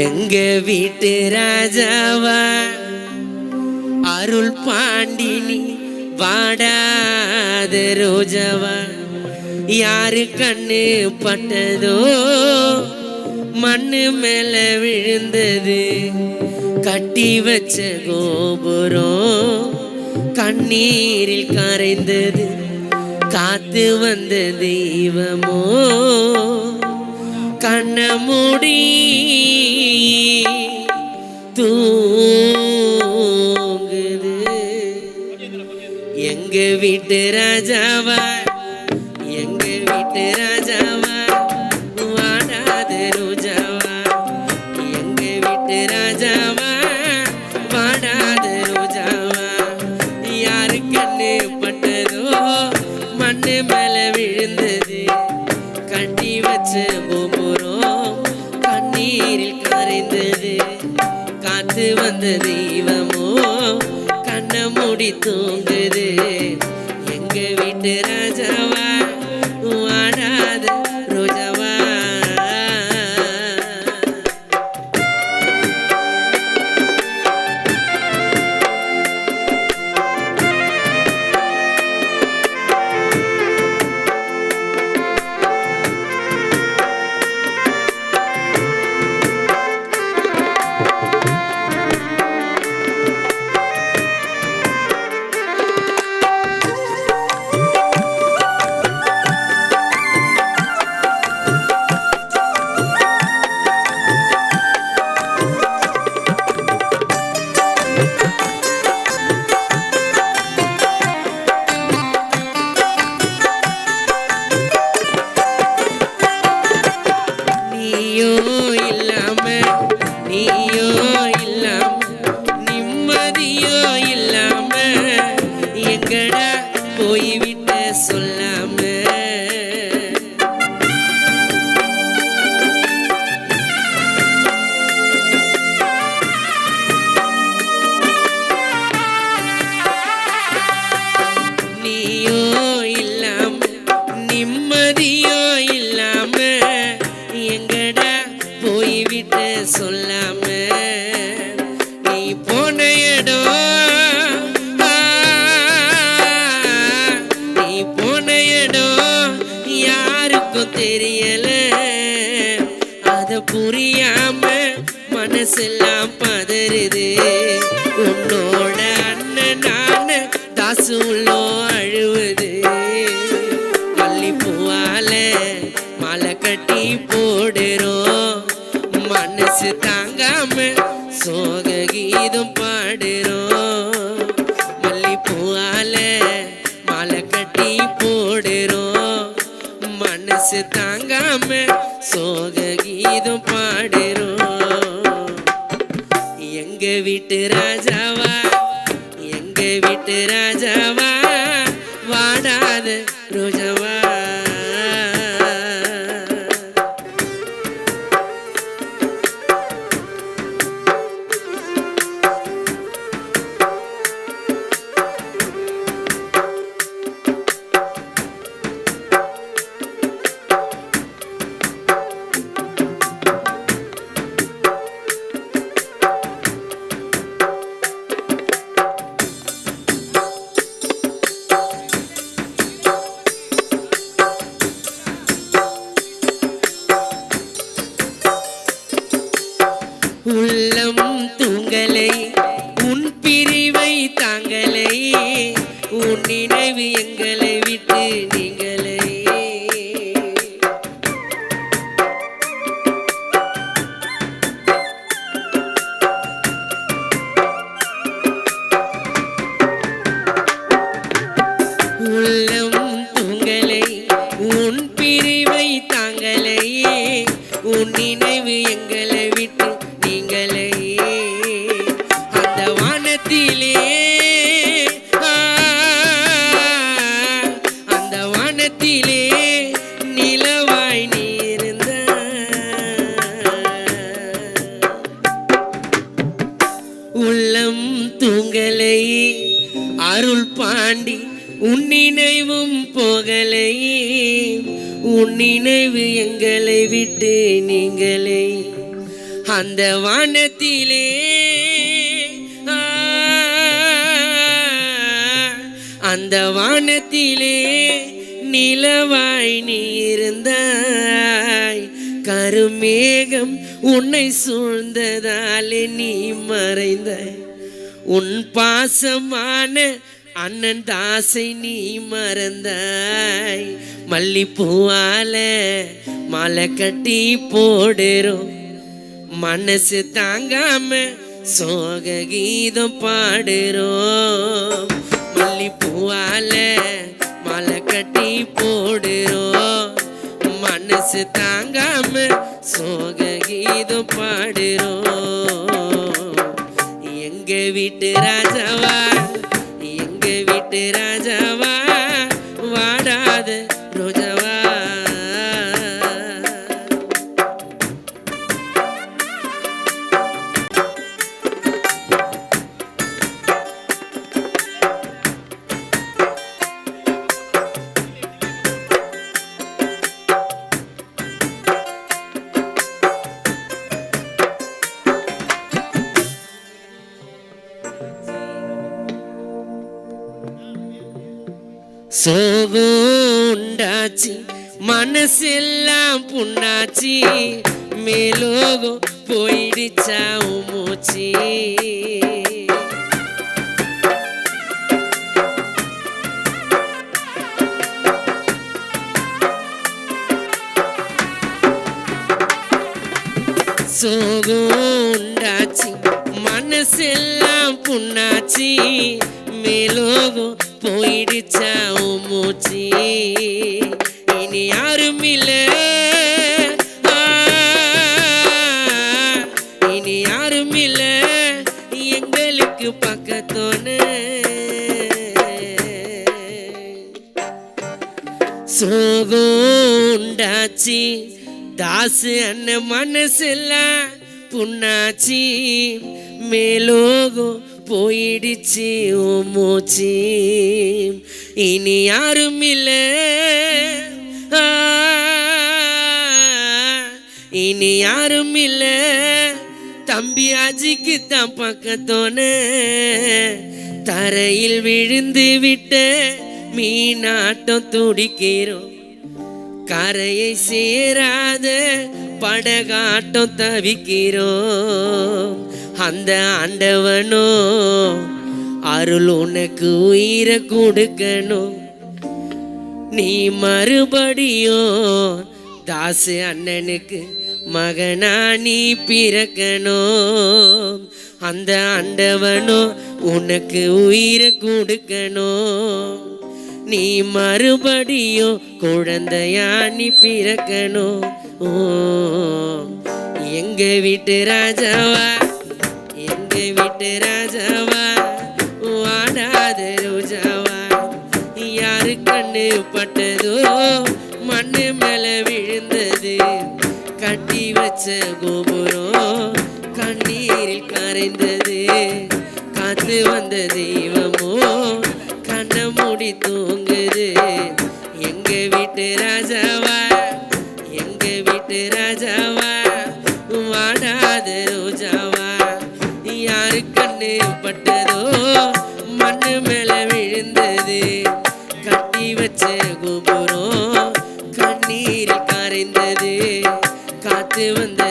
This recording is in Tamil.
எங்க வீட்டு ராஜாவா அருள் பாண்டினி வாடாத ரோஜாவா யாரு கண்ணு பட்டதோ மண்ணு மேல விழுந்தது கட்டி வச்ச கோபுரம் கண்ணீரில் கரைந்தது காத்து வந்த தெய்வமோ கண்ண மூடி தூங்குது. எங்க வீட்டு ராஜாவா எங்க வீட்டு ராஜாவா வாடாத ரோஜாவா எங்க வீட்டு ராஜாவா வாடாத ரோஜாவா யாரு கண்ணு பட்டதோ மண்ணு மேல விழுந்தது கட்டி வச்ச கோபுரம் கண்ணீரில் கரைந்தது காத்து வந்த தெய்வமோ கண்ண மூடி தூங்குது. எங்க வீட்டு ராஜாவா வாடாத ரோஜாவா. போய்விட்ட சொல்லாம நீயோ இல்லாம நிம்மதியோ இல்லாம எங்கடா போய்விட்ட சொல்லாம நீ போன இடம் தெரியல அத புரியாம மனசெல்லாம் பதறுது உன்னோட அண்ணன் நானு தாசு உள்ளோ அழுவுது மல்லிப்பூவால மலை கட்டி போடுறோம் மனசு தாங்காம சோக கீதம் பாடுறோம் மல்லிப்பூவால மலை கட்டி போடுறோம் மனசு தாங்காம சோக கீதம் பாடுறோம். எங்க வீட்டு ராஜாவா எங்க வீட்டு ராஜாவா வாடாத ரோஜாவா. உள்ளம் தூங்கலை உன் பிரிவை தாங்கலை உன் நினைவு எங்களை விட்டு நீங்களே உள்ளம் தூங்கலை உன் பிரிவை தாங்கலை உன் நினைவு எங்களை விட்டு நீங்களே அந்த வானத்திலே அந்த வானத்திலே நிலவாய் நீர்ந்த உள்ளம் தூங்கலை அருள் பாண்டி உன் நினைவும் போகலை உன் நினைவு எங்களை விட்டு நீங்களே அந்த வானத்திலே அந்த வானத்திலே நிலவாய் நீ இருந்தாய். கருமேகம் உன்னை சூழ்ந்ததாலே நீ மறைந்தாய். உன் பாசமான அண்ணன் தாசை நீ மறந்தாய். மல்லிப்பூவால மாலை கட்டி போடுறோம், மனசு தாங்காம சோக கீதம் பாடுறோம். மல்லிப்பூவால மாலை கட்டி போடுறோம், மனசு தாங்காம சோக கீதம் பாடுறோம். எங்க வீட்டு ராஜாவா, எங்க வீட்டு ராஜாவா, வாடாத ரோஜாவா. சோகோண்டாச்சி மனசெல்லாம் புண்ணாச்சி, மேலோகம் போயிடுச்சா மூச்சி. சோகோண்டாச்சி மனசெல்லாம் புண்ணாச்சி, மேலோகம் போயிடுச்சா மூச்சி. இனி யாரும் இல்ல, இனி யாரும் இல்ல எங்களுக்கு பக்கத்தோன. சோகோண்டாச்சி தாசு அண்ணன் மனசெல்லாம் புண்ணாச்சி, மேலோகம் போயிடுச்சு மூச்சி. இனி யாரும் இல்ல, இனி யாரும் இல்ல தம்பி அஜிக்கு தான் பக்கத்தோன. தரையில் விழுந்து விட்ட மீனாட்டம் துடிக்கிறோம், கரையை சேராத படகாட்டம் தவிக்கிறோம். அந்த ஆண்டவனோ அருள் உனக்கு உயிரை கொடுக்கணும், நீ மறுபடியும் தாசு அண்ணனுக்கு மகனா நீ பிறக்கணும். அந்த ஆண்டவனோ உனக்கு உயிரை கொடுக்கணும், நீ மறுபடியும் குழந்தையா நீ பிறக்கணும். எங்க வீட்டு ராஜாவா, எங்க வீட்டு ராஜாவா, வாடாத ரோஜாவா. யாரு கண்ணு பட்டதோ மண்ணு மேல விழுந்தது, கட்டி வச்ச கோபுரம் கண்ணீரில் கரைந்தது. காத்து வந்த தெய்வமோ கண்ண மூடி தூங்குது. எங்க வீட்டு ராஜாவா, எங்க வீட்டு ராஜாவா, வாடாத ரோஜாவா. யாரு கண்ணு பட்டதோ மண்ணு மேல விழுந்தது, கட்டி வச்ச கோபுரம் கண்ணீரில் கரைந்தது. காத்து வந்த